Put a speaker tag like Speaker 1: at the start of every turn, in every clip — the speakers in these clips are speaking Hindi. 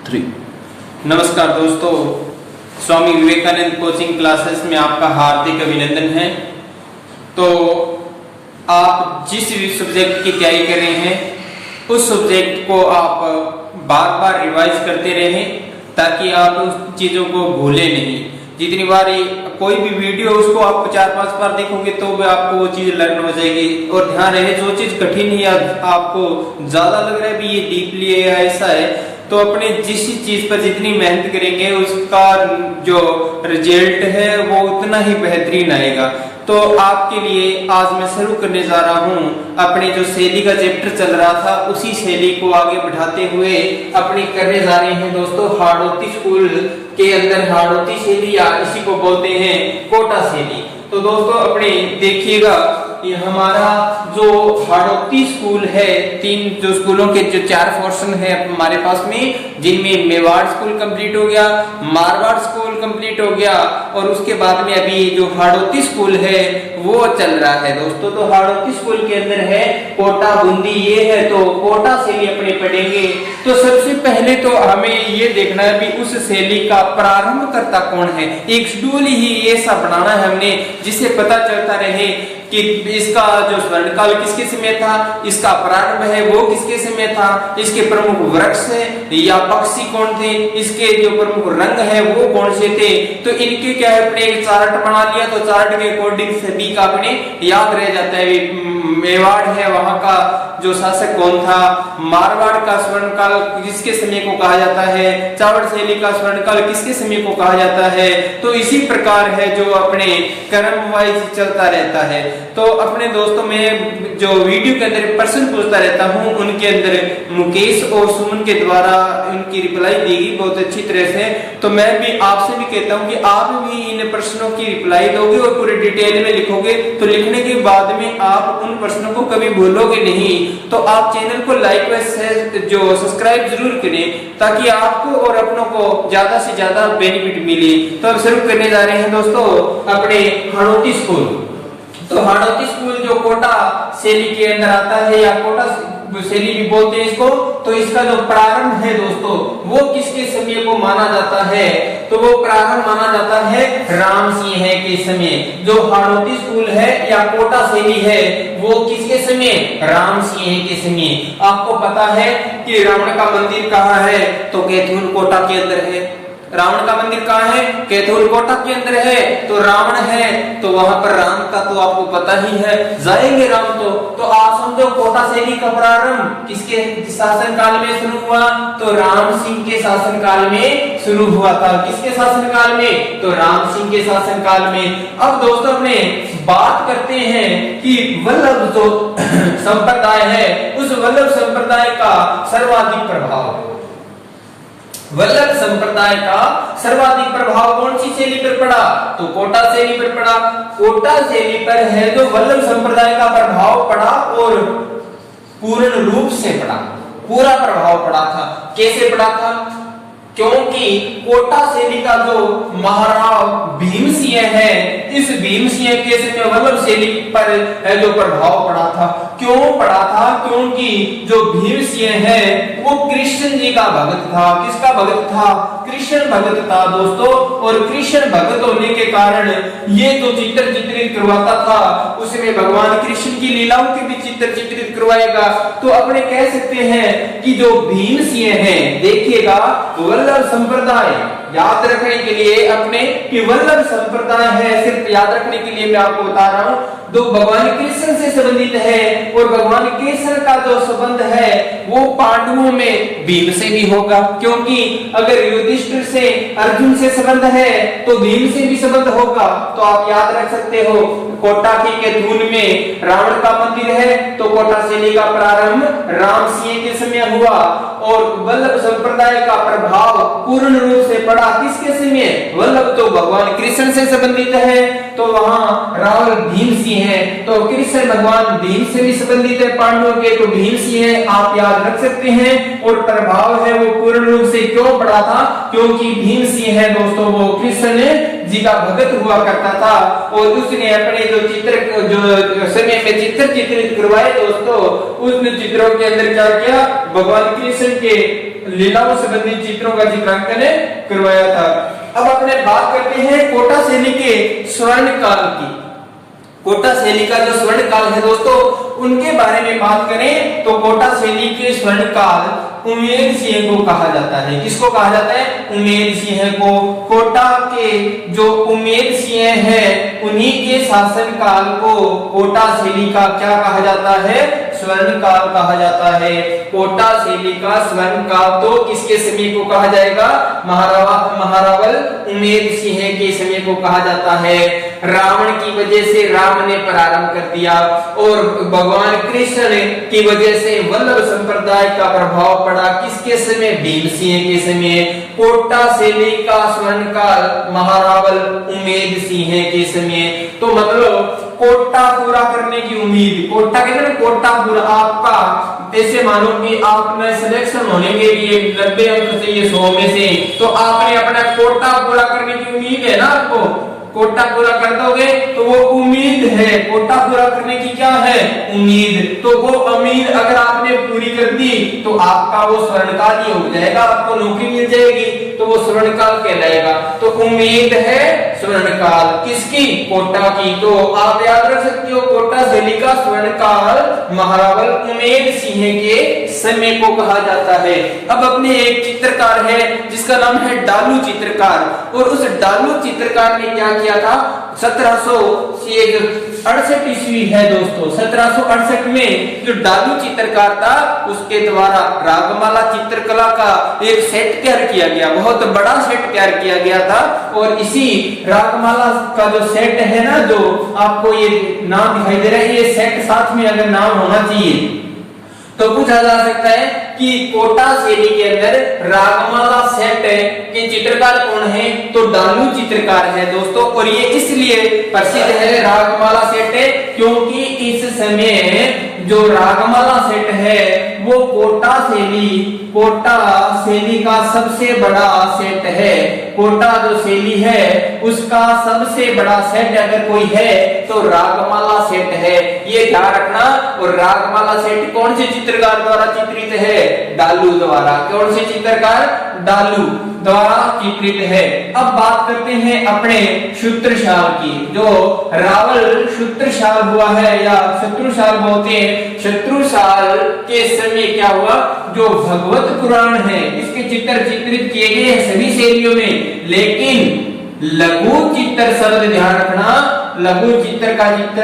Speaker 1: 3। नमस्कार दोस्तों, स्वामी विवेकानंद कोचिंग क्लासेस में आपका हार्दिक अभिनंदन है। तो आप जिस भी सब्जेक्ट की तैयारी कर रहे हैं उस सब्जेक्ट को आप बार बार रिवाइज करते रहें ताकि आप उस चीज़ों को भूलें नहीं। जितनी बार कोई भी वीडियो उसको आप 4-5 बार देखोगे तो भी आपको वो चीज़ लर्न हो जाएगी। और ध्यान रहे, जो चीज़ कठिन है आपको ज़्यादा लग रहा है भी ये डीपली है या ऐसा है, तो अपने जिस चीज पर जितनी मेहनत करेंगे उसका जो रिजल्ट है वो उतना ही बेहतरीन आएगा। तो आपके लिए आज मैं शुरू करने जा रहा हूँ अपने जो शैली का चैप्टर चल रहा था उसी शैली को आगे बढ़ाते हुए अपनी करने जा रहे हैं दोस्तों हाड़ौती स्कूल के अंदर हाड़ौती शैली, या इसी को बोलते हैं कोटा शैली। तो दोस्तों अपने देखिएगा, ये हमारा जो हाड़ौती स्कूल है, तीन जो स्कूलों के जो 4 पोर्शन है हमारे पास में, जिनमें मेवाड़ स्कूल कंप्लीट हो गया, मारवाड़ स्कूल कंप्लीट हो गया और उसके बाद में अभी जो हाड़ौती स्कूल है वो चल रहा है दोस्तों। तो हाड़ौती स्कूल के अंदर है कोटा बूंदी, ये है तो कोटा शैली अपने पढ़ेंगे। तो सबसे पहले तो हमें ये देखना है भी उस शैली का प्रारंभ करता कौन है। एक शेड्यूल ही ऐसा बनाना है हमने जिससे पता चलता रहे कि इसका जो स्वर्णकाल किसके समय था, इसका प्रारंभ है वो किसके समय था, इसके प्रमुख वृक्ष है या पक्षी कौन थे, इसके जो प्रमुख रंग है वो कौन से थे। तो इनके क्या है, अपने एक चार्ट बना लिया तो चार्ट के अकॉर्डिंग सभी का अपने याद रह जाता है। मेवाड़ है वहां का जो शासक कौन था, मारवाड़ का स्वर्णकाल किसके समय को कहा जाता है, चावड़ शैली का स्वर्णकाल किसके समय को कहा जाता है। तो इसी प्रकार है जो अपने क्रम वाइज चलता रहता है। तो अपने दोस्तों में जो वीडियो के अंदर प्रश्न पूछता रहता हूं उनके अंदर मुकेश और सुमन के द्वारा उनकी रिप्लाई दी गई बहुत अच्छी तरह से। तो मैं भी आपसे भी कहता हूं कि आप भी इन प्रश्नों की रिप्लाई दोगे और पूरे डिटेल में लिखोगे, तो लिखने के बाद में आप उन प्रश्नों को कभी भूलोगे नहीं। तो आप चैनल को लाइक व जो सब्सक्राइब जरूर करें ताकि आपको और अपनों को ज्यादा से ज्यादा बेनिफिट मिले। तो अब शुरू करने जा रहे हैं दोस्तों अपने हाड़ौती स्कूल। तो हाड़ौती स्कूल जो कोटा शैली के अंदर आता है या कोटा शैली भी बोलते हैं इसको, तो इसका जो प्रारंभ है दोस्तों वो किसके समय को माना जाता है, तो वो प्रारंभ माना जाता है राम सिंह के समय। जो हाड़ौती स्कूल है या कोटा शैली है वो किसके समय, राम सिंह के समय। आपको पता है कि रावण का मंदिर कहाँ है, तो कैथून कोटा के अंदर है। रावण का मंदिर कहाँ है, कैथून कोटा के अंदर है। तो रावण है तो वहां पर राम का तो आपको पता ही है, जाएंगे राम। तो आप समझो कोटा शैली का प्रारंभ किसके शासन काल में शुरू हुआ, तो राम सिंह के शासन काल में शुरू हुआ था। किसके शासन काल में, तो राम सिंह के शासन काल में। अब दोस्तों अपने बात करते हैं कि वल्लभ जो संप्रदाय है उस वल्लभ संप्रदाय का सर्वाधिक प्रभाव, वल्लभ संप्रदाय का सर्वाधिक प्रभाव कौन सी शैली पर पड़ा, तो कोटा शैली पर पड़ा। कोटा शैली पर है जो वल्लभ संप्रदाय का प्रभाव पड़ा और पूर्ण रूप से पड़ा, पूरा प्रभाव पड़ा था। कैसे पड़ा था, क्योंकि कोटा शैली का जो महाराव भीम सिंह है, इस भीम सिंह के समय वल्लभ शैली पर जो प्रभाव पड़ा था। क्यों पड़ा था, क्योंकि जो भीम सिंह है वो कृष्ण जी का भक्त था। किसका भक्त था, कृष्ण भक्त था दोस्तों। और कृष्ण भक्त होने के कारण ये जो चित्र चित्रित करवाता था उसमें भगवान कृष्ण की लीलाओं के भी चित्र चित्रित करवाएगा। तो अपने कह सकते हैं कि जो भीम सिंह है, देखिएगा वल्लभ संप्रदाय याद रखने के लिए अपने कि वल्लभ संप्रदाय है, सिर्फ याद रखने के लिए मैं आपको बता रहा हूं, जो भगवान कृष्ण से संबंधित है। और भगवान कृष्ण का जो संबंध है वो पांडवों में भीम से भी होगा, क्योंकि अगर युधिष्ठिर से अर्जुन से संबंध है तो भीम से भी संबंध होगा। तो आप याद रख सकते हो कोटा की कैथून में रावण का मंदिर है तो कोटा शैली का प्रारंभ राम सिंह के समय हुआ और वल्लभ संप्रदाय का प्रभाव पूर्ण रूप से पड़ा किसके समय, वल्लभ तो भगवान कृष्ण से संबंधित है तो वहां रावण भीम सिंह है। तो कृष्ण भगवान भीम से भी संबंधित है पांडवों के, तो भीम सिंह है, आप याद रख सकते हैं। और प्रभाव है वो पूर्ण रूप से क्यों पड़ा था, क्योंकि भीम सिंह है दोस्तों वो कृष्ण जी का भगत हुआ करता था और उसने अपने जो समय में चित्र चित्रित करवाए दोस्तों, उन चित्रों के अंदर क्या किया, भगवान कृष्ण के लीलाओं से संबंधित चित्रों का चित्रांकन करवाया था। अब अपने बात करते हैं कोटा शैली के स्वर्ण काल की। कोटा शैली का जो स्वर्ण काल है दोस्तों, उनके बारे में बात करें तो कोटा शैली के स्वर्ण काल उमेद सिंह को कहा जाता है। किसको कहा जाता है? उमेद सिंह को। कोटा के जो उमेद सिंह है उन्हीं के शासन काल को कोटा शैली का क्या कहा जाता है? स्वर्ण काल कहा जाता है। कोटा शैली का स्वर्ण काल तो किसके समय को कहा जाएगा? महारावल उमेद सिंह के समय को कहा जाता है। रावण की वजह से राम ने प्रारंभ कर दिया और भगवान कृष्ण की वजह से वल्लभ संप्रदाय का प्रभाव पड़ा। किसके समय? भीम सिंह के समय। कोटा शैली का स्वर्ण काल महारावल उमेद सिंह के समय। तो मतलब कोटा पूरा करने की उम्मीद, कोटा कहते हैं कोटा पूरा आपका, ऐसे मानो कि आपने सिलेक्शन होने के लिए 90 अंक चाहिए 100 में से, तो आपने अपना कोटा पूरा करने की उम्मीद है ना, आपको कोटा पूरा कर दोगे तो वो उम्मीद है। कोटा पूरा करने की क्या है? उम्मीद। तो वो उम्मीद अगर आपने पूरी कर दी तो आपका वो स्वर्णकाल ही हो जाएगा, आपको नौकरी मिल जाएगी, तो वो स्वर्णकाल कहलाएगा। तो उम्मीद है स्वर्णकाल किसकी? कोटा की। तो आप याद रख सकते हो कोटा शैली का स्वर्णकाल महारावल उमेद सिंह के समय को कहा जाता है। अब अपने एक चित्रकार है जिसका नाम है डालू चित्रकार, और उस डालू चित्रकार ने क्या किया था? 1768 ईस्वी है दोस्तों, 1768 में जो डालू चित्रकार था उसके द्वारा रागमाला चित्रकला का एक सेट तैयार किया गया, बहुत बड़ा सेट तैयार किया गया था। और इसी रागमाला का जो सेट है ना, जो आपको ये नाम दिखाई दे रहा है, ये सेट साथ में अगर नाम होना चाहिए तो पूछा जा सकता है कि कोटा शैली के अंदर रागमाला सेट के चित्रकार कौन है? तो डालू चित्रकार है दोस्तों। और ये इसलिए प्रसिद्ध है रागमाला सेट क्योंकि इस समय जो रागमाला सेट है वो कोटा शैली का सबसे बड़ा सेट है। कोटा जो शैली है उसका सबसे बड़ा सेट अगर कोई है तो रागमाला सेट है, ये ध्यान रखना। और रागमाला सेट कौन से चित्रकार द्वारा चित्रित है? डालू द्वारा। कौन से चित्रकार? डालू द्वारा चित्रित है। अब बात करते हैं अपने शत्रुसाल की। जो रावल शत्रुसाल हुआ है या शत्रुसाल बोलते हैं, शत्रुसाल के समय क्या हुआ? जो भगवत पुराण है इसके चित्र चित्रित किए गए हैं सभी शैलियों में, लेकिन लघु चित्र शब्द ध्यान रखना, लघु चित्र का चित्र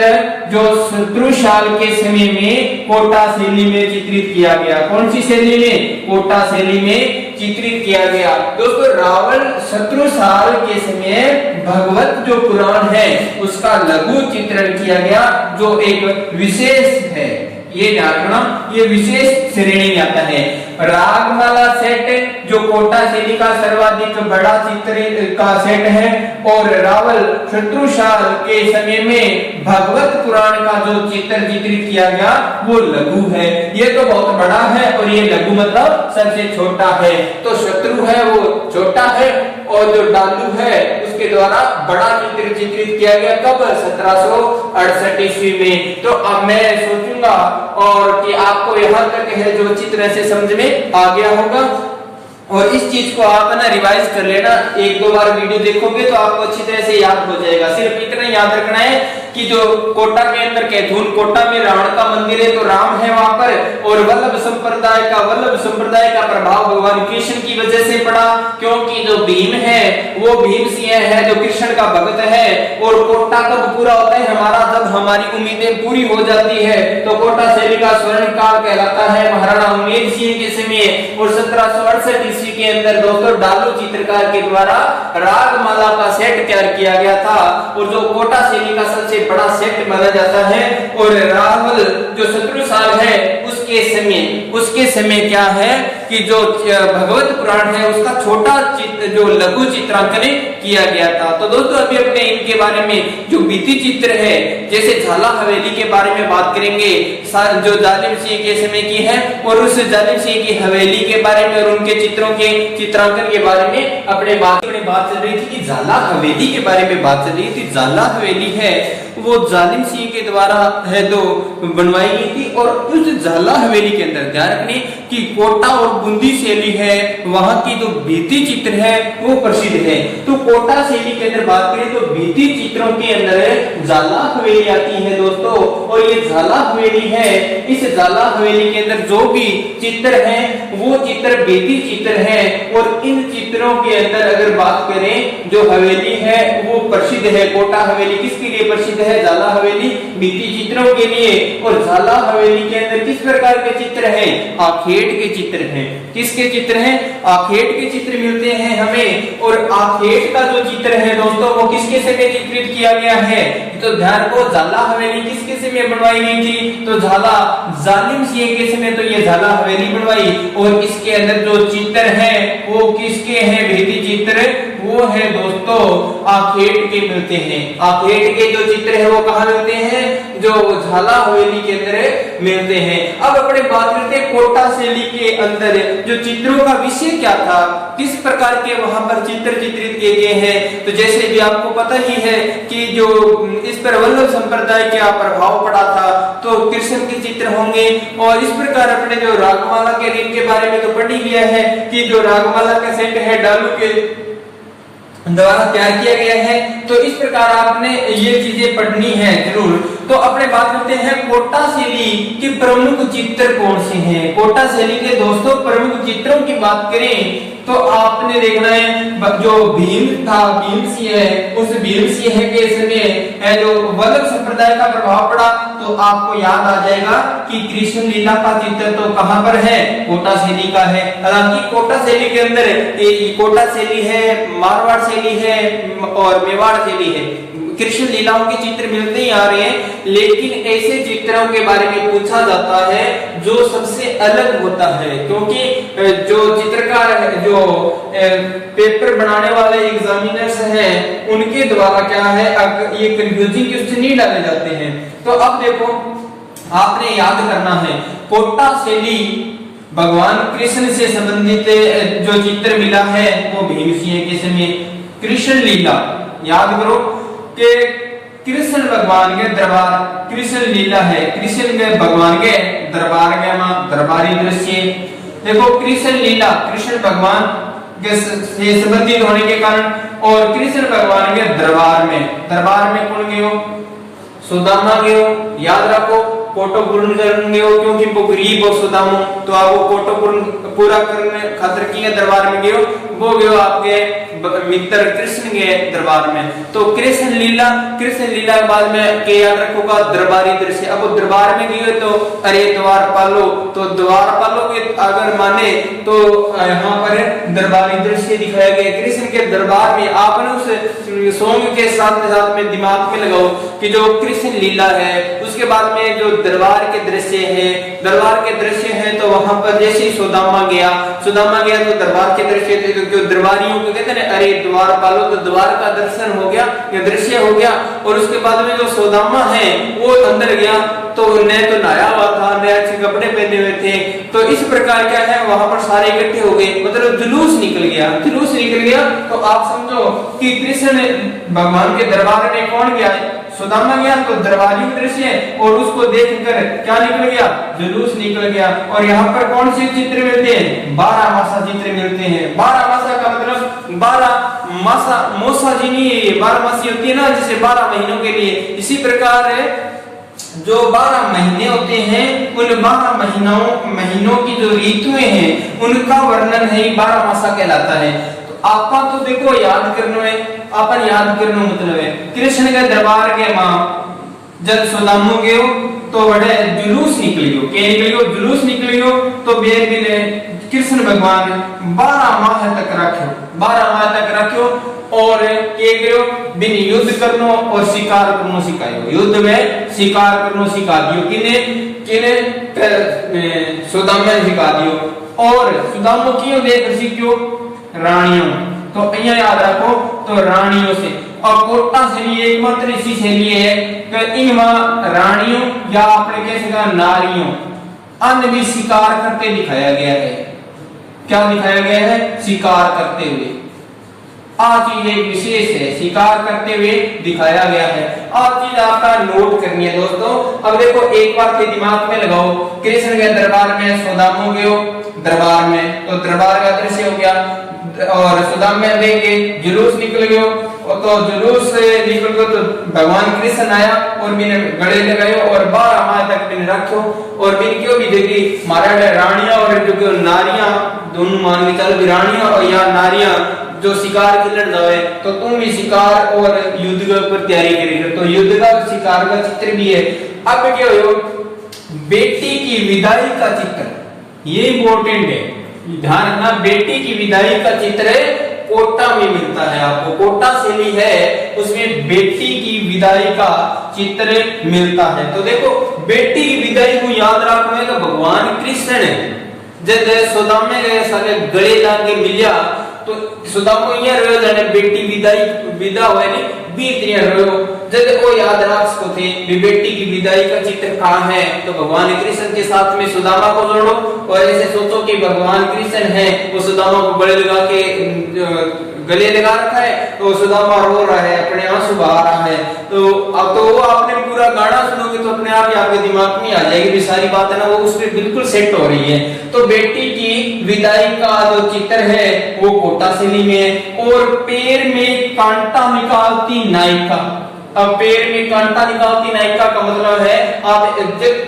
Speaker 1: जो शत्रुसाल के समय में कोटा शैली में चित्रित किया गया। कौन सी शैली में? कोटा शैली में चित्रित किया गया। दोस्तों रावल शत्रुसाल के समय भगवत जो पुराण है उसका लघु चित्रण किया गया, जो एक विशेष है, ये ध्यान रखना, ये विशेष श्रेणी में आता है। रागमाला सेट जो कोटा शैली का सर्वाधिक बड़ा चित्र का सेट है, और रावल शत्रुसाल के समय में भगवत पुराण का जो चित्र चित्रित किया गया वो लघु है। ये तो बहुत बड़ा है और ये लघु मतलब सबसे छोटा है। तो शत्रु है वो छोटा है और जो डालू है उसके द्वारा बड़ा चित्र चित्रित किया गया। कब? 1768 ईस्वी में। तो अब मैं सोचूंगा और कि आपको यहाँ तक है जो चित्र से समझ में आ गया होगा, और इस चीज को आप ना रिवाइज कर लेना, एक दो बार वीडियो देखोगे तो आपको अच्छी तरह से याद हो जाएगा। सिर्फ इतना याद रखना है कि जो कोटा के अंदर कैथून कोटा में रावण का मंदिर है तो राम है वहां पर, और वल्लभ संप्रदाय का प्रभाव भगवान कृष्ण की वजह से पड़ा, क्योंकि जो भीम है वो भीम सिंह है जो कृष्ण का भक्त है। और कोटा कब पूरा होता है हमारा? जब हमारी उम्मीदें पूरी हो जाती है। तो कोटा शैली का स्वर्ण काल कहलाता है महाराणा उमेद सिंह के समय। और 1768 ईस्वी के अंदर दोस्तों डालू चित्रकार के द्वारा रागमाला का सेट तैयार किया गया था, और जो कोटा शैली का सबसे बड़ा सेट माना जाता है। और रावल जो शत्रुसाल है उसके समय क्या है कि जो भगवत पुराण है उसका छोटा चित्र जो लघु चित्रांकन किया गया था। तो दोस्तों अभी अपने इनके बारे में जो बीती चित्र है, जैसे झाला हवेली के बारे में बात करेंगे जो जालिम सिंह के समय की है, और उस जालिम सिंह की हवेली के बारे में और उनके चित्रों के चित्रांकन के बारे में अपने में बात चल रही थी कि जाला हवेली के बारे में बात चल रही थी। जाला हवेली है वो जालिम सिंह के द्वारा है तो बनवाई गई थी। और उस जाला हवेली के अंदर ध्यान रखने कि कोटा और बूंदी शैली है, वहां की जो भित्ति चित्र है वो प्रसिद्ध है। तो कोटा शैली के अंदर बात करें तो भित्ति चित्रों के अंदर जाला हवेली आती है दोस्तों। और ये जाला हवेली है, इस जाला हवेली के अंदर जो भी चित्र है वो चित्र भित्ति चित्र है। और इन चित्रों के अंदर अगर बात करें जो हवेली है वो प्रसिद्ध है। कोटा हवेली किसके लिए प्रसिद्ध है? जाला हवेली भित्ति चित्रों के लिए। और जाला हवेली के अंदर किस प्रकार के चित्र हैं? आखेट के चित्र हैं। किसके चित्र हैं? आखेट के चित्र मिलते हैं हमें। और आखेट का जो चित्र है दोस्तों वो किसके समय चित्रित किया गया है? तो ध्यान को, जाला हवेली किसके समय बनवाई गई थी? तो झाला जालिम सिंह के समय तो ये झाला हवेली बनवाई। और इसके अंदर जो चित्र हैं वो किसके हैं? भित्ति चित्र वो है दोस्तों आखेट के मिलते हैं। आखेट के जो चित्र है वो कहाँ मिलते हैं? जो झाला हवेली के अंदर मिलते हैं। अब अपने बात करते हैं कोटा शैली के अंदर जो चित्रों का विषय क्या था, किस प्रकार के वहां पर चित्र चित्रित किए गए हैं। तो जैसे भी आपको पता ही है कि जो इस पर वल्लभ संप्रदाय का प्रभाव पड़ा था तो कृष्ण के चित्र होंगे। और इस प्रकार अपने जो रागमाला के रीत के बारे में तो पढ़ ही गया है कि जो रागमाला का सेट है डालू के द्वारा तैयार किया गया है। तो इस प्रकार आपने ये चीजें पढ़नी है जरूर। तो अपने बात करते हैं कोटा शैली के प्रमुख चित्र कौन से हैं। कोटा शैली के दोस्तों प्रमुख चित्रों की बात करें तो आपने देखना है जो भीम था, भीम सिंह है, उस भीम सिंह के समय जो वल्लभ संप्रदाय का प्रभाव पड़ा तो आपको याद आ जाएगा कि कृष्ण लीला का चित्र तो कहां पर है? कोटा शैली का है। हालांकि कोटा शैली के अंदर कोटा शैली है, मारवाड़ शैली है और मेवाड़ शैली है। कृष्ण लीलाओं के चित्र मिलते ही आ रहे हैं, लेकिन ऐसे चित्रों के बारे में पूछा जाता है जो सबसे अलग होता है। क्योंकि जो चित्रकार है, जो पेपर बनाने वाले एग्जामिनर्स हैं, उनके द्वारा क्या है ये कंफ्यूजिंग क्वेश्चन नहीं डाले जाते हैं। तो अब देखो आपने याद करना है कोटा शैली भगवान कृष्ण से संबंधित जो चित्र मिला है वो भीम सिंह के समय। कृष्ण लीला याद करो कि कृष्ण भगवान के दरबार, कृष्ण लीला है कृष्ण के भगवान के दरबार के दरबारी दृश्य। देखो कृष्ण लीला कृष्ण भगवान के से संबंधित होने के कारण और कृष्ण भगवान के दरबार में कौन गयो? सुदामा गयो। याद रखो कोटो पूर्ण करने हो क्योंकि वो गरीब और सुदामा, तो आप वो कोटो पूरा करने खातिर किए दरबार में गयो, वो गयो आपके मित्र कृष्ण के दरबार में। तो कृष्ण लीला के बाद में के याद रखोगा दरबारी दृश्य। अब वो दरबार में गए तो अरे द्वार पालो, तो द्वार पालो के अगर माने तो यहाँ पर दरबारी दृश्य दिखाया गया कृष्ण के दरबार में। आपने उस सॉन्ग के साथ में दिमाग में लगाओ कि जो कृष्ण लीला है उसके बाद में जो दरबार के दृश्य है तो वहां पर जैसे सुदामा गया तो दरबार के दृश्य थे। तो दरबारियों को कहते हैं अरे द्वार पालो, तो द्वार का दर्शन हो गया या दृश्य हो गया। और उसके बाद में जो सुदामा है वो अंदर गया तो न तो नहाया हुआ था न अच्छे कपड़े पहने हुए थे। तो इस प्रकार क्या है वहां पर सारे इकट्ठे हो गए, मतलब जुलूस निकल गया। तो आप समझो कि कृष्ण भगवान के दरबार में कौन गया? सुदामा गया। तो दरबारी दृश्य और उसको देखकर क्या निकल गया? जुलूस निकल गया। और यहाँ पर कौन से चित्र मिलते हैं? 12 मासा चित्र मिलते हैं। 12 मासा का मतलब 12 मासा मोसा जी नहीं है, 12 मासी होती है ना जैसे 12 महीनों के लिए। इसी प्रकार जो 12 महीने होते हैं उन 12 महीनों की जो ऋतुएं हैं उनका वर्णन है 12 मासा कहलाता है। आपका तो देखो याद करना है, अपन याद करना मतलब है कृष्ण के दरबार के मां जब सुदामो गयो तो बड़े जुलूस निकलियो तो बेर बिने कृष्ण भगवान 12 माह तक रखो और के गयो बिन युद्ध करनो और शिकार करनो सिखायो। युद्ध में शिकार करनो सिखा दियो किने सुदामा ने सिखा दियो। और सुदामो क्यों देख सीखियो? रानियों। तो यहाँ याद रखो तो रानियों से। और कोटा शैली एकमात्र ऐसी शैली है कि इनमें रानियों या आपने कह सकते नारियों अन्य भी शिकार करते दिखाया गया है। क्या दिखाया गया है? शिकार करते हुए। आ चीज एक विशेष है, शिकार करते हुए दिखाया गया है। आ चीज आपका नोट करनी है दोस्तों। अब देखो एक बार के दिमाग में लगाओ, कृष्ण के दरबार में सुदामा गयो दरबार में, तो दरबार का दृश्य हो गया और सुदामा देखे जुलूस निकल गयो, तो जुलूस निकल गयो तो भगवान कृष्ण आया और मैंने गले लगायो और 12 माह तक मैंने रखो और मैंने क्यों भी देखी मारा रानियां और जो नारियां दोनों मान के चलो रानियां और या नारियां जो शिकार के लड़ जावे, तो तुम भी शिकार और युद्ध के ऊपर तैयारी करेंगे, तो युद्ध का शिकार का चित्र भी है। अब क्या हो, बेटी की विदाई का चित्र, ये इंपॉर्टेंट है, ध्यान रखना। बेटी की विदाई का चित्र कोटा में मिलता है आपको, कोटा शैली है उसमें बेटी की विदाई का चित्र मिलता है। तो देखो बेटी की विदाई को याद रखना है, तो भगवान कृष्ण ने जब सुदामा के सारे गले लाके मिलिया तो सुदामा ये रोयो जाने बेटी विदाई विदा हुए ने बीतरिया रोयो, जब वो याद राख को थे भी बेटी की विदाई का चित्र कहां है, तो भगवान कृष्ण के साथ में सुदामा को जोड़ो और ऐसे सोचो कि भगवान कृष्ण है वो सुदामा को गले लगा के गले लगा रखा है, तो सुदामा रो रहा है, अपने आंसू बहा रहा है। तो अब तो वो आपने पूरा गाना सुनोगे तो अपने आप ही आपके दिमाग में आ जाएगी भी सारी बात है ना, वो उसमें बिल्कुल सेट हो रही है। तो बेटी की विदाई का जो चित्र है वो कोटा शैली में है। और पैर में कांटा निकालती नायिका, अब पैर में कांटा निकालती नायिका का मतलब है आप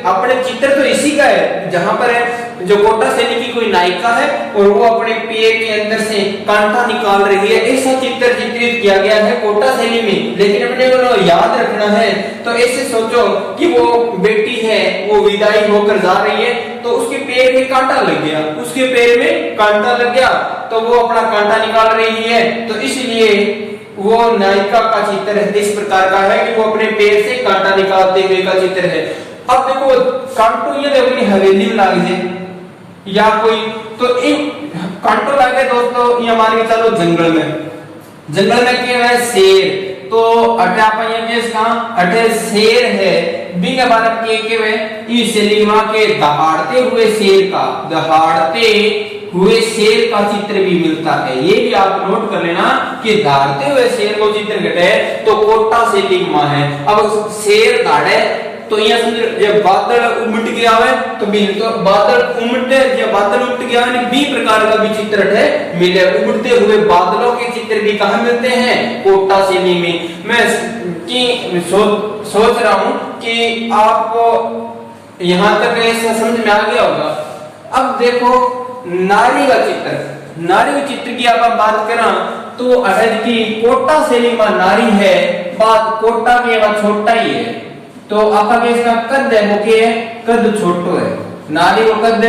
Speaker 1: अपने चित्र तो इसी का है जहां पर है जो कोटा शैली की कोई नायिका है और वो अपने पैर के अंदर से कांटा निकाल रही है, ऐसा चित्र चित्रित किया गया है कोटा शैली में। लेकिन अपने को याद रखना है, तो ऐसे सोचो कि वो बेटी है वो विदाई होकर जा रही है, तो उसके पैर में कांटा लग गया, उसके पैर में कांटा लग गया तो वो अपना कांटा निकाल रही है, तो इसलिए वो नायिका का चित्र इस प्रकार का है कि वो अपने पैर से कांटा निकालते हुए का चित्र है। अब देखो कांटो ये अपनी हवेली में लाग जाए या कोई, तो एक कांटो लागे दोस्तों ये मान के चलो जंगल में क्या है शेर, तो अटे आप ये केस कहां अटे शेर है बिंग बार के वे इस शैलीमा के दहाड़ते हुए शेर का चित्र भी मिलता है। ये भी आप नोट कर लेना कि दहाड़ते हुए शेर को चित्र घटे तो कोटा शैलीमा है। अब शेर दहाड़े तो यह समझ जब बादल उमट गया है तो बादल उमटे या बादल उमट गया है बी प्रकार का भी चित्र है मिले। उमटते हुए बादलों के चित्र भी कहां मिलते हैं कोटा शैली में। मैं सोच रहा हूं कि आपको यहां तक ऐसा समझ में आ गया होगा। अब देखो नारी का चित्र की आप बात करें तो अहद की कोटा शैली में नारी है, बात कोटा में छोटा ही है, तो आपका इसका कद है वो क्या है कद छोटो है, नारी का कद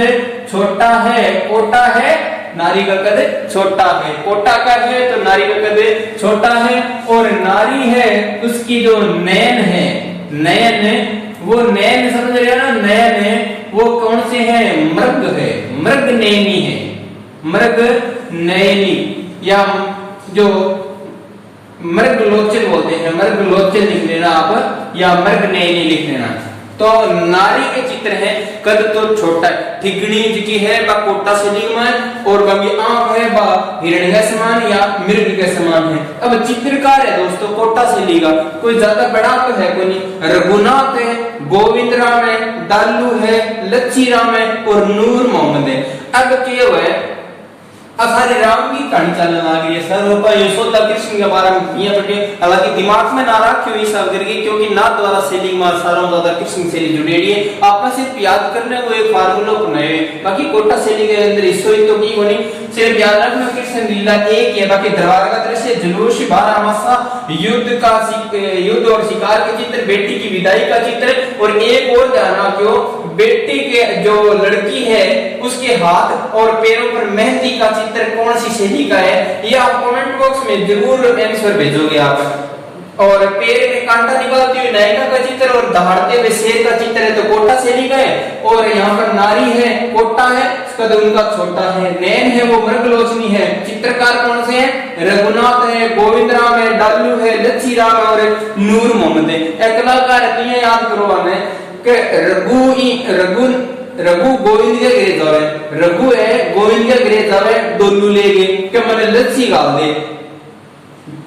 Speaker 1: छोटा है, कोटा है नारी का कद छोटा है, कोटा का है तो नारी का कद छोटा है। और नारी है उसकी जो नयन है, वो नयन समझ रहे ना, नयन है वो कौन से है मृग है, मृग नयनी है, मृग नयनी या जो मृग लोचन बोलते हैं, मृग लोचन लिख लेना आप या मृग नयनी लिख लेना। तो नारी के चित्र है कद तो छोटा ठिगणी की है बा कोटा शैली में और बंगी आंख है बा हिरण के समान या मृग के समान है। अब चित्रकार है दोस्तों कोटा शैली का कोई ज्यादा बड़ा तो है कोई नहीं, रघुनाथ है, गोविंद राम है, डालू है, लच्छी राम है और नूर मोहम्मद है। अब क्या हुआ है सारे राम की कहानी चलने लगी है सर यशोदा कृष्ण के बारे में ये पढ़े, हालांकि दिमाग में ना रखियो इस करके क्योंकि ना द्वारा शैली में सारों ज्यादा कृष्ण शैली जुड़ेड़ी है। आपका सिर्फ याद करने को एक फार्मूला बनाए, बाकी कोटा शैली के अंदर हिस्सों तो की होनी सिर्फ याद रखना कृष्ण लीला एक है, बाकी दरबार का दृश्य जुलूस 12 मासा युद्ध और शिकार के चित्र, बेटी की विदाई का चित्र और एक और ध्यान रखियो बेटी के जो लड़की है उसके हाथ और पैरों पर मेहंदी का चित्र कौन सी शैली का है ये आप कमेंट बॉक्स में जरूर आंसर भेजोगे आप। और पैर में कांटा निकालती हुई नायिका का चित्र और दहाड़ते हुए शेर का चित्र है तो कोटा शैली का है। और यहाँ पर नारी है कोटा है, कद उनका छोटा है, नैन है वो मृग लोचनी है। चित्रकार कौन से हैं रघुनाथ है, गोविंद राम है, डालू है, लच्छी राम है और नूर मोहम्मद है। कलाकार है याद करो हमें रघु गोविंद के घरे जावे, रघु है गोविंद के घरे जावे डोलू लेके के मैंने लच्छी गाल दे,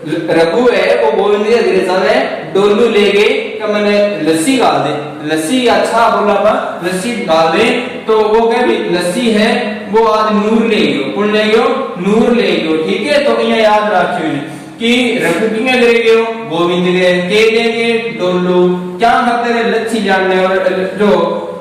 Speaker 1: रघु है वो गोविंद के घर जावे, डोलू ले गए कि मैंने लस्सी डाल दे, लस्सी अच्छा बोला बा, लस्सी डाल दे। तो वो कह भी लस्सी है वो आज नूर ले गयो, कौन ले गयो, नूर ले गयो। ठीक है, तो ये याद रखियो कि रघु किंगे ले गयो, गोविंद के ले गए डोलू, क्या करते रहे लस्सी जानने और जो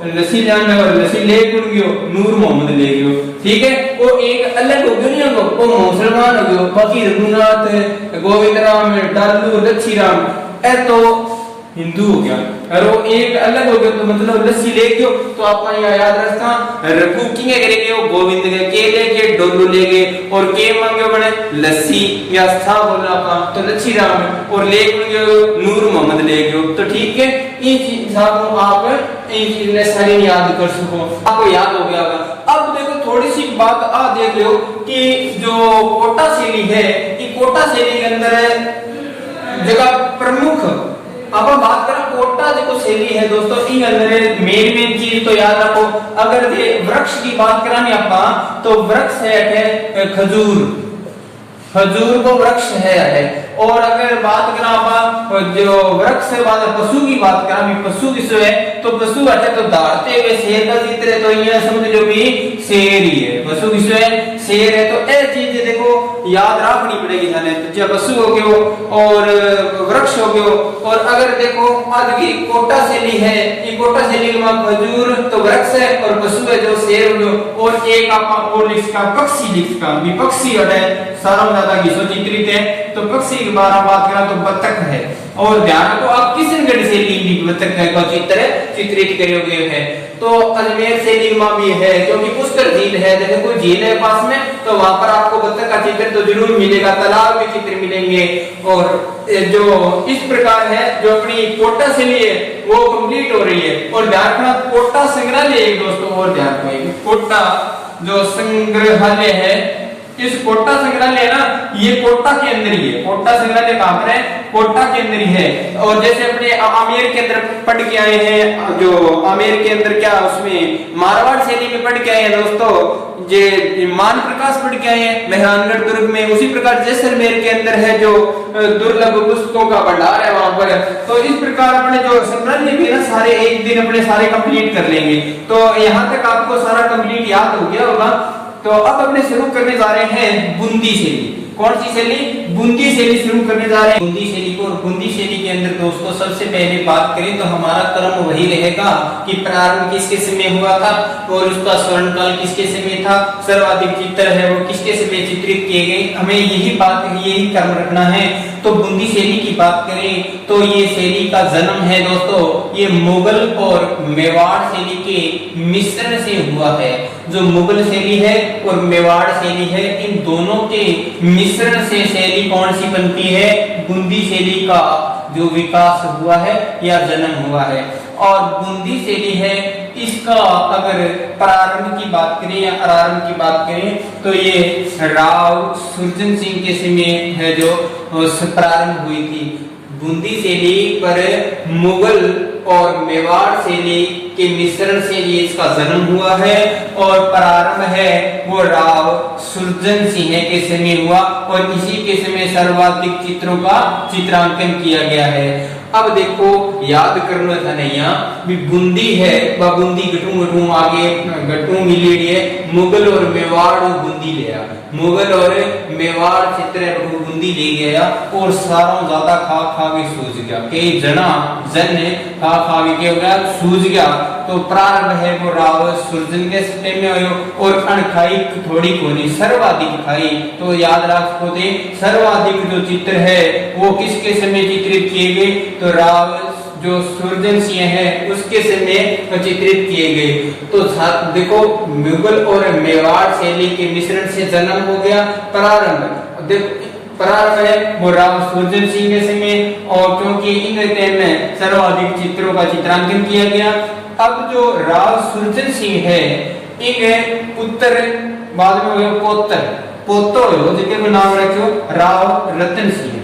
Speaker 1: लस्सी जानने और लस्सी ले गयो नूर मोहम्मद ले गयो। ठीक है, वो एक अलग हो गयो, नहीं वो मुसलमान हो गयो, बाकी रघुनाथ गोविंद राम डालू लच्छी राम ए तो हिंदू हो गया, और वो एक अलग हो गया, तो मतलब लस्सी ले गयो। तो आप यहाँ याद रखना, रघु किंगे करे गयो, गोविंद के ले गए, डोलू ले गए, और के मांगे बने लस्सी या था बोला का तो लच्छी राम, और ले गयो नूर मोहम्मद ले गयो। तो ठीक है, इन चीजों आप इन चीजें सारी याद कर सको, आपको याद हो गया। अब देखो थोड़ी सी बात आ देख लो कि जो कोटा शैली है, ये कोटा शैली के अंदर जगह प्रमुख अब बात करें कोटा देखो शैली है दोस्तों, इन अंदर मेन चीज तो याद रखो। अगर वृक्ष की बात करें आप तो वृक्ष है खजूर, खजूर को वृक्ष है। और अगर बात करें आप जो वृक्ष से बात पशु की बात करें, पशु किस है तो पशु है तो दौड़ते हुए शेर का चित्र है, तो ये समझ लो भी शेर ही है, पशु किस है शेर है। तो ये चीज देखो याद रखनी पड़ेगी थाने, तो जब पशु हो गयो और वृक्ष हो गयो। और अगर देखो आज की कोटा शैली है, ये कोटा शैली में खजूर तो वृक्ष है और पशु है जो शेर हो गयो। और एक आप और लिखा पक्षी, लिखा विपक्षी है सारा ज्यादा की चित्रित है, तो पक्षी की बात करें तो बतख है। और ध्यान रखो आप किशनगढ़ शैली भी बतख का चित्र चित्रित करे हुए है, तो अजमेर शैली में भी है, क्योंकि पुष्कर झील है, जैसे कोई झील है पास में तो वहां पर आपको बतख का चित्र तो जरूर मिलेगा, तालाब के चित्र मिलेंगे। और जो इस प्रकार है जो अपनी कोटा शैली है वो कंप्लीट हो रही है। और ध्यान रखना कोटा संग्रहालय दोस्तों, और ध्यान रखिए कोटा जो संग्रहालय है, इस कोटा संग्रहालय ना ये कोटा के अंदर ही है, कोटा संग्रहालय कहां पर है, कोटा के अंदर ही है। और जैसे अपने आमेर के अंदर पढ़ के आए हैं, जो आमेर के अंदर क्या उसमें मारवाड़ शैली में पढ़ के आए हैं दोस्तों, ये मान प्रकाश पढ़ के आए हैं मेहरानगढ़ दुर्ग में। उसी प्रकार जैसलमेर के अंदर है जो दुर्लभ पुस्तकों का भंडार है वहां पर। तो इस प्रकार अपने जो संग्रहालय भी ना सारे एक दिन अपने सारे कंप्लीट कर लेंगे। तो यहाँ तक आपको सारा कंप्लीट याद हो गया होगा। तो अब अपने शुरू करने जा रहे हैं बूंदी शैली। कौन सी शैली, बूंदी शैली शुरू करने जा रहे हैं बूंदी शैली को। और बूंदी शैली के अंदर दोस्तों सबसे पहले बात करें तो हमारा क्रम वही रहेगा कि प्रारंभ किसके समय हुआ था और उसका स्वर्णकाल किसके समय था, सर्वाधिक चित्र है वो किसके समय चित्रित किए गए, हमें यही बात यही क्रम रखना है। तो बूंदी शैली की बात करें तो ये शैली का जन्म है दोस्तों, ये मुगल और मेवाड़ शैली के मिश्रण से हुआ है। जो मुगल शैली है और मेवाड़ शैली है, इन दोनों के मिश्रण से शैली कौन सी बनती है, बूंदी शैली का जो विकास हुआ है या जन्म हुआ है। और बूंदी शैली है इसका अगर प्रारंभ की बात करें या आरंभ की बात करें तो ये राव सुरजन सिंह के समय है जो प्रारंभ हुई थी। बूंदी शैली पर मुगल और मेवाड़ शैली के मिश्रण से ये इसका जन्म हुआ है और प्रारंभ है वो राव सुरजन सिंह के समय हुआ और इसी के समय सर्वाधिक चित्रों का चित्रांकन किया गया है। अब देखो याद करना था नहीं यहाँ भी बूंदी है बूंदी गटू गटू आगे गटू मिलेड़ी है, मुगल और मेवाड़ बूंदी ले आया, मुगल और मेवाड़ चित्र बूंदी ले गया और सारों ज्यादा खा खा के सूझ गया, कई जना जन खा खा के हो गया सूझ गया। तो प्रारंभ है वो राव सुरजन के समय में आयो और अनखाई थोड़ी कोनी सर्वाधिक खाई। तो याद रखो दे सर्वाधिक जो चित्र है वो किसके समय चित्रित किए गए, तो राव जो सुरजन सिंह है उसके समय चित्रित किए गए। तो देखो मुगल और मेवाड़ शैली के मिश्रण से जन्म हो गया प्रारंभ। प्रारंभ है वो राव सुरजन सिंह के समय और क्योंकि इनके में सर्वाधिक चित्रों का चित्रांकन किया गया। अब जो राव सुरजन सिंह है इनके पुत्र बाद में हुए पोतर पोतो हो जिनके नाम रखो राव रतन सिंह।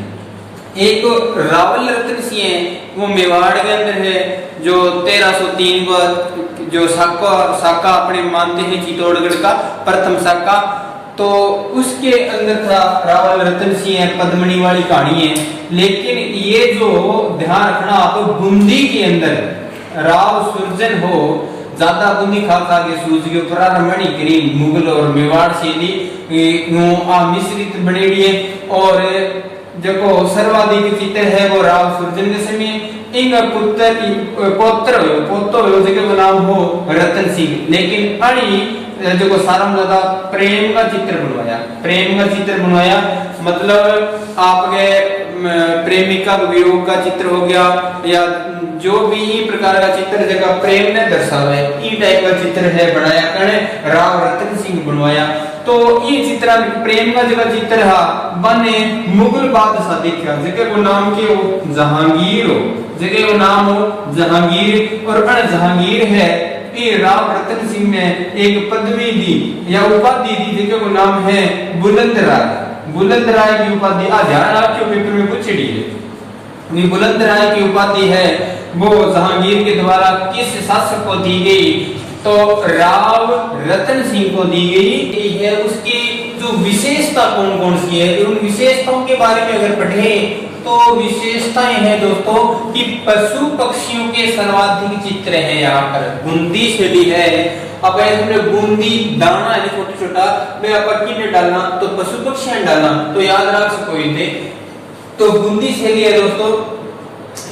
Speaker 1: एक रावल रतन सिंह है वो मेवाड़ के अंदर है जो 1303 को जो साका अपने मानते हैं चित्तौड़गढ़ का प्रथम साका तो उसके अंदर था रावल रतन सिंह है, पद्मनी वाली कहानी है। लेकिन ये जो ध्यान रखना आप, बूंदी के अंदर राव सुरजन हो ज्यादा बूंदी खा के सूझ के रमणी करी मुगल और मेवाड़ शैली मिश्रित बनेड़ी है। और जो सर्वाधिक चित्र है वो राव सुरजन के समय इंग पोतो जगह नाम हो रतन सिंह। लेकिन अणी जो सारा ज्यादा प्रेम का चित्र बनवाया, प्रेम का चित्र बनवाया मतलब आपके प्रेमिका वियोग का चित्र हो गया, या जो भी ई प्रकार का चित्र जगह प्रेम ने दर्शावे ई टाइप का चित्र है बनाया कने राव रतन सिंह बनवाया। तो ये चित्र प्रेम का जगह चित्र हा बने मुगल बादशाह देखा जगह को नाम के हो जहांगीर हो, जगह को नाम हो जहांगीर। और अण जहांगीर है ये राव रतन सिंह ने एक पदवी दी या उपाधि दी जगह को नाम है बुलंद राय। बुलंद राय की उपाधि आज आपके पेपर में पूछी है। बुलंद राय की उपाधि है वो जहांगीर के द्वारा किस शासक को दी गई, तो राव रतन सिंह को दी गई है। उसकी जो विशेषता कौन कौन सी है, उन विशेषताओं के बारे में अगर पढ़े तो विशेषताएं हैं दोस्तों कि पशु पक्षियों के सर्वाधिक चित्र है। यहाँ पर बूंदी शैली है। अब इसमें बूंदी दाना है छोटा छोटा मैं अपनी ने डालना तो पशु पक्षियां डालना तो याद रख सको थे। तो बूंदी शैली है दोस्तों,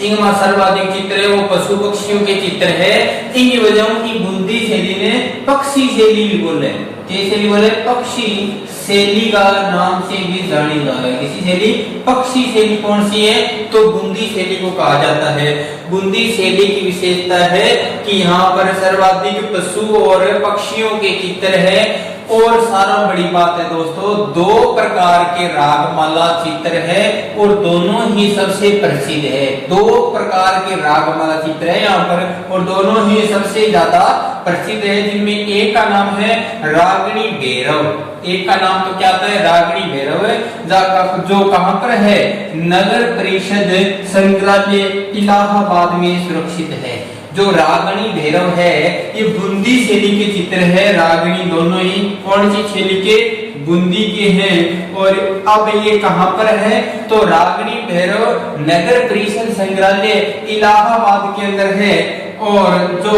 Speaker 1: इनमें सर्वाधिक चित्र है वो पशु पक्षियों के चित्र है। इन वजहों की बूंदी शैली ने पक्षी शैली भी बोले, शैली बोले पक्षी शैली का नाम से भी जानी जाता है। किसी शैली पक्षी शैली कौन सी है, तो बूंदी शैली को कहा जाता है। बूंदी शैली की विशेषता है कि यहाँ पर सर्वाधिक पशु और पक्षियों के चित्र है। और सारा बड़ी बात है दोस्तों, दो प्रकार के रागमाला चित्र है और दोनों ही सबसे प्रसिद्ध है। दो प्रकार के रागमाला चित्र है यहाँ पर और दोनों ही सबसे ज्यादा प्रसिद्ध है, जिनमें एक का नाम है रागनी भैरव। एक का नाम तो क्या आता है रागनी भैरव है, जो कहां पर है नगर परिषद संग्रहालय इलाहाबाद में सुरक्षित है। जो रागनी भैरव है ये बूंदी शैली के चित्र है। रागनी दोनों ही कौन सी शैली के, बूंदी के हैं। और अब ये कहां पर है, तो रागनी भैरव नगर परिषद संग्रहालय इलाहाबाद के अंदर है। और जो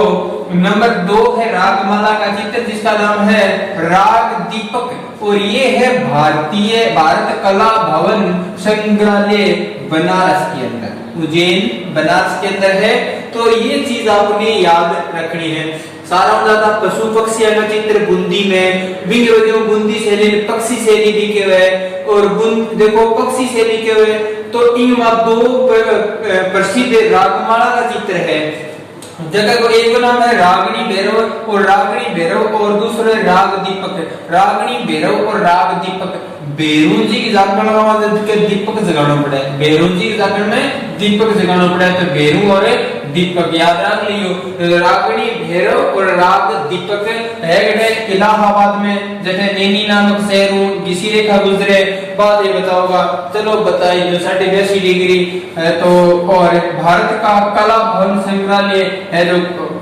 Speaker 1: नंबर 2 है रागमाला का चित्र जिसका नाम है राग दीपक और ये है भारत कला भवन संग्रहालय बनारस के अंदर, उज्जैन बनारस के अंदर है। तो ये चीज आपने याद रखनी है। सारा ज्यादा पशु पक्षी का चित्र बूंदी में बूंदी शैली पक्षी शैली दिखे हुए और देखो पक्षी शैली के हुए। तो इनमें दो प्रसिद्ध रागमाला का चित्र है। जगह को एक का नाम है रागनी भैरव और दूसरे राग दीपक। रागनी भैरव और राग दीपक बेरू जी की जागरण के दीपक जगाना पड़ा है। बेरू जी की जागरण में दीपक जगाना पड़ा है, तो बेरू और दीपक याद रख लियो। रागनी भैरव और राग दीपक है इलाहाबाद में जैसे नैनी नामक शहर किसी रेखा गुजरे बाद ये बताओगा। चलो बताइए जो 82 डिग्री है। तो और भारत का कला भवन संग्रहालय है जो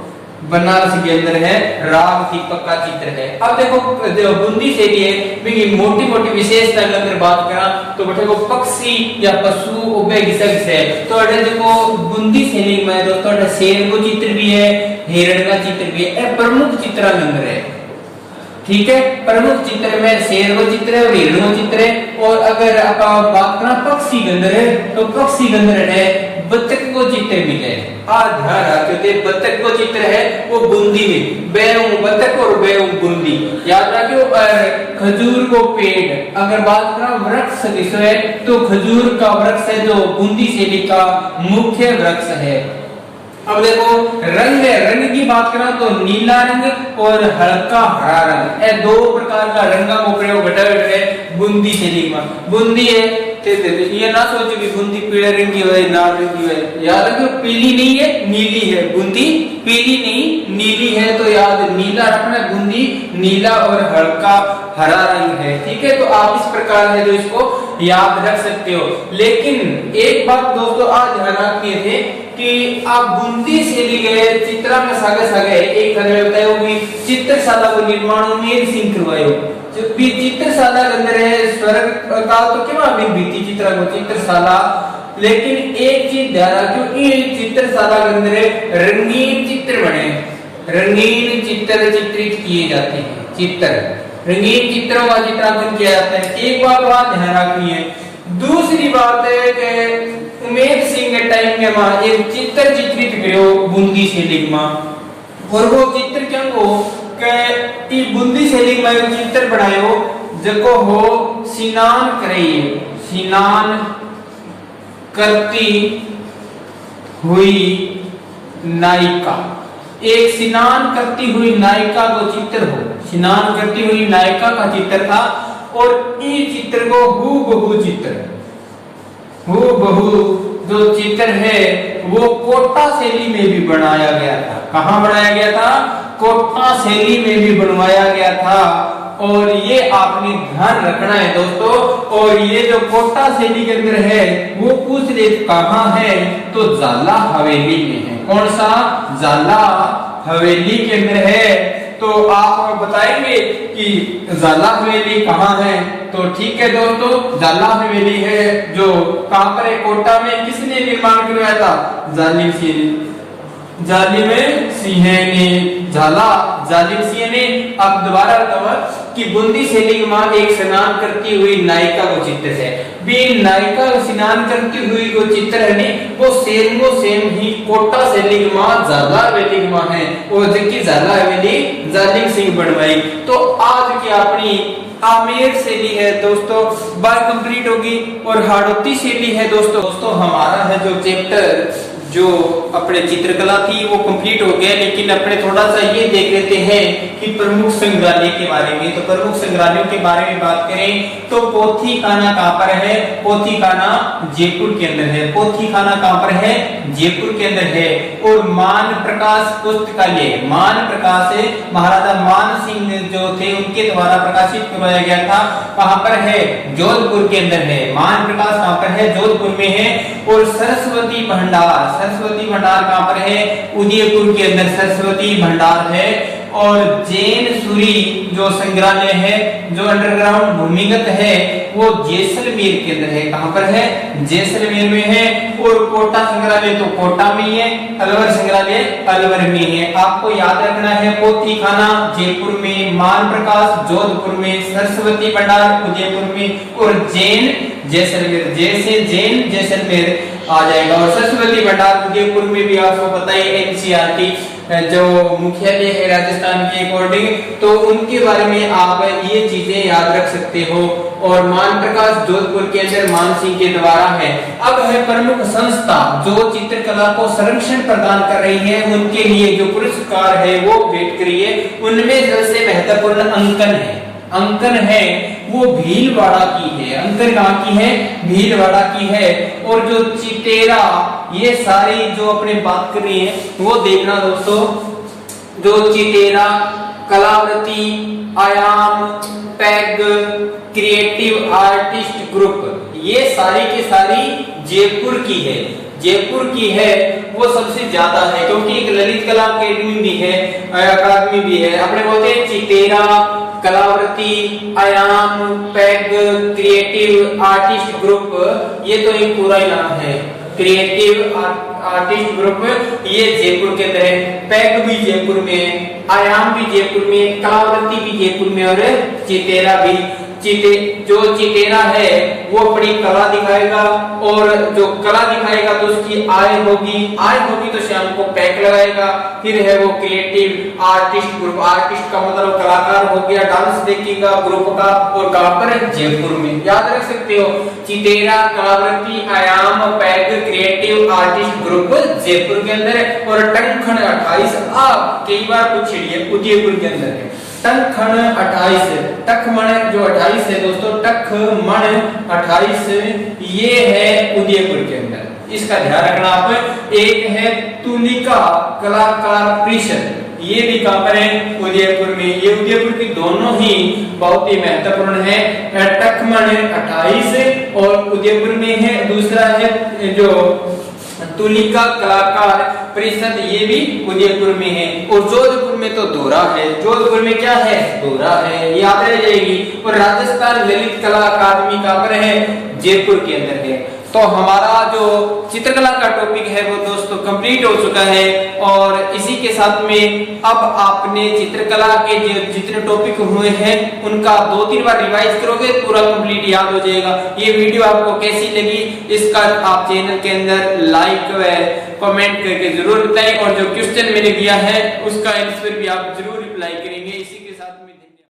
Speaker 1: बनारस के अंदर है, राग दीपक का चित्र है। अब देखो बूंदी शैली है मोटी मोटी विशेषता अगर बात करा तो बेटे को पक्षी या पशु उभय घिसक है। तो देखो बूंदी शैली में दोस्तों शेर को चित्र भी है, हिरण का चित्र भी है, प्रमुख चित्र अंदर है। ठीक है, प्रमुख चित्र में शेर को चित्र है, हिरण को चित्र है। और अगर आप बात करा पक्षी के अंदर है तो पक्षी के अंदर है बत्तख को चित्र भी है। ध्यान रखते बत्तख को चित्र है वो बूंदी में बेऊ बत्तख और बेऊ बूंदी याद रखियो। खजूर को पेड़ अगर बात करा वृक्ष विषय तो खजूर का वृक्ष है जो बूंदी शैली का मुख्य वृक्ष है। अब देखो रंग की बात करा तो नीला रंग और हल्का हरा रंग, ये दो प्रकार का रंगा को प्रयोग घटा है बूंदी शैली में। बूंदी है ये ना सोचो कि बूंदी पीले रंग की है लाल रंग की है, याद रखो पीली नहीं है नीली है। बूंदी पीली नहीं नीली है तो याद नीला रखना, बूंदी नीला और हल्का हरा रंग है। ठीक है, तो आप इस प्रकार है जो इसको याद रख सकते हो। लेकिन एक बात दोस्तों आज ध्यान रखिए थे कि आप बूंदी शैली गए चित्रा में सागे एक तरह बताया होगी चित्रशाला को निर्माण मेर सिंह करवायो। चित्रशाला के अंदर है स्वर्ग काल तो क्यों अभी बीती चित्र को चित्रशाला, लेकिन एक चीज ध्यान रखो कि चित्रशाला के अंदर रंगीन चित्र बने, रंगीन चित्र चित्रित किए जाते हैं, चित्र रंगीन चित्रों का चित्रांकन किया जाता है। एक बात वहां ध्यान रखनी है। दूसरी बात है कि उमेद सिंह के टाइम में वहां एक चित्र चित्रित करो बूंदी शैली में, और वो चित्र क्या हो कि बूंदी शैली में एक चित्र बनायो जको हो स्नान करिए, स्नान करती हुई नायिका, एक स्नान करती हुई नायिका को चित्र हो, स्नान करती हुई नायिका का चित्र था। और इस चित्र को हूबहू चित्र, हूबहू जो चित्र है वो कोटा शैली में भी बनाया गया था। कहां बनाया गया था? कोटा शैली में भी बनवाया गया था। और ये आपने ध्यान रखना है दोस्तों। और ये जो कोटा शैली के अंदर है वो पूछ ले कहां है, तो जाला हवेली में है। कौन सा? जाला हवेली के अंदर है। तो आप बताएंगे कि जाला हवेली कहाँ है? तो ठीक है दोस्तों, जाला हवेली है जो कहां पर है? कोटा में। किसने निर्माण करवाया था? जालिम सिंह ने, जालिम सिंह ने, झाला जालिम सिंह ने। अब दोबारा बताऊं कि बूंदी शैली में एक स्नान करती हुई नायिका को चित्र है, भी नायिका स्नान करती हुई को चित्र है नहीं, वो सेम ही कोटा शैली में जाला हवेली में है, और जबकि जाला हवेली जालिम सिंह बनवाई। तो आज की अपनी आमेर शैली है दोस्तों बार कंप्लीट होगी, और हाड़ौती शैली है दोस्तों हमारा है जो चैप्टर जो अपने चित्रकला थी वो कंप्लीट हो गया। लेकिन अपने थोड़ा सा ये देख लेते हैं कि प्रमुख संग्रहालय के बारे में। तो प्रमुख संग्रहालयों के बारे में बात करें तो पोथी खाना कहां पर है? पोथी खाना जयपुर के अंदर है। पोथी खाना कहां पर है? जयपुर के अंदर है। और मान प्रकाश पुस्तकालय, मान प्रकाश महाराजा मान सिंह जो थे उनके द्वारा प्रकाशित करवाया गया था, कहां पर है? जोधपुर के अंदर है। मान प्रकाश कहां पर है? जोधपुर में है। और सरस्वती भंडार, सरस्वती भंडार कहां पर है? उदयपुर के अंदर सरस्वती भंडार है। और जैन सूरी जो संग्रहालय है जो अंडरग्राउंड भूमिगत है वो जैसलमेर के अंदर है। कहां पर है? जैसलमेर में है। और कोटा संग्रहालय तो कोटा में ही है, अलवर संग्रहालय अलवर में है। आपको याद रखना है पोथी खाना जयपुर में, मान प्रकाश जोधपुर में, सरस्वती भंडार उदयपुर में, और जैन जैसलमेर, जैसे जैन जैसलमेर आ जाएगा। और सरस्वती भंडार उदयपुर में भी आपको पता है एनसीईआरटी जो मुख्यालय है राजस्थान के अकॉर्डिंग, तो उनके बारे में आप ये चीजें याद रख सकते हो। और मान प्रकाश जोधपुर के अंदर मान सिंह के द्वारा है। अब है प्रमुख संस्था जो चित्रकला को संरक्षण प्रदान कर रही है, उनके लिए जो पुरस्कार है वो भेंट करिए। उनमें सबसे महत्वपूर्ण अंकन है, अंकन है वो भीलवाड़ा की है। अंकन कहां की है? भीलवाड़ा की है। और जो चितेरा, ये सारी जो अपने बात कर रही है वो देखना दोस्तों। जो चितेरा, कलावृत्ति, आयाम, पैग, क्रिएटिव आर्टिस्ट ग्रुप, ये सारी की सारी जयपुर की है, जयपुर की है। वो सबसे ज्यादा है क्योंकि एक ललित कला अकेडमी भी है, अकादमी भी है। अपने बोलते हैं चितेरा, कलावृत्ति, आयाम, पैग, क्रिएटिव आर्टिस्ट ग्रुप, ये तो एक पूरा ही नाम है। क्रिएटिव आर्टिस्ट ग्रुप ये जयपुर के अंदर है। पैग भी जयपुर में है, आयाम भी जयपुर में, कलावृत्ति भी जयपुर में, और चितेरा भी। जो चितेरा है वो अपनी कला दिखाएगा, और जो कला दिखाएगा तो उसकी आय होगी, आय होगी तो शाम को पैक लगाएगा। फिर है वो क्रिएटिव आर्टिस्ट ग्रुप, आर्टिस्ट का मतलब कलाकार हो गया, डांस देखेगा ग्रुप का, और कहां पर है? जयपुर में। याद रख सकते हो चितेरा, कलावृत्ति, आयाम, pack, creative artist group Jaipur के अंदर है। और टंकण 28 आप कई बार पूछ लिए उदयपुर के अंदर है। टंकण 28, टकमण जो 28 है दोस्तों, टकमण 28 ये है उदयपुर के अंदर, इसका ध्यान रखना आप। एक है तुलिका कलाकार परिषद, ये भी कहां पर है? उदयपुर में। ये उदयपुर की दोनों ही बहुत ही महत्वपूर्ण है। टकमण 28 और उदयपुर में है। दूसरा है जो तुलिका कलाकार परिषद, ये भी उदयपुर में है। और जोधपुर में तो दोहरा है, जोधपुर में क्या है, दोहरा है, याद रह जाएगी। और राजस्थान ललित कला अकादमी कहाँ पर है, जयपुर के अंदर है। तो हमारा जो चित्रकला का टॉपिक है वो दोस्तों कंप्लीट हो चुका है। और इसी के साथ में अब आपने चित्रकला के जो जितने टॉपिक हुए हैं उनका 2-3 बार रिवाइज करोगे, पूरा कंप्लीट याद हो जाएगा। ये वीडियो आपको कैसी लगी इसका आप चैनल के अंदर लाइक व कमेंट करके जरूर बताएं। और जो क्वेश्चन मैंने दिया है उसका आंसर भी आप जरूर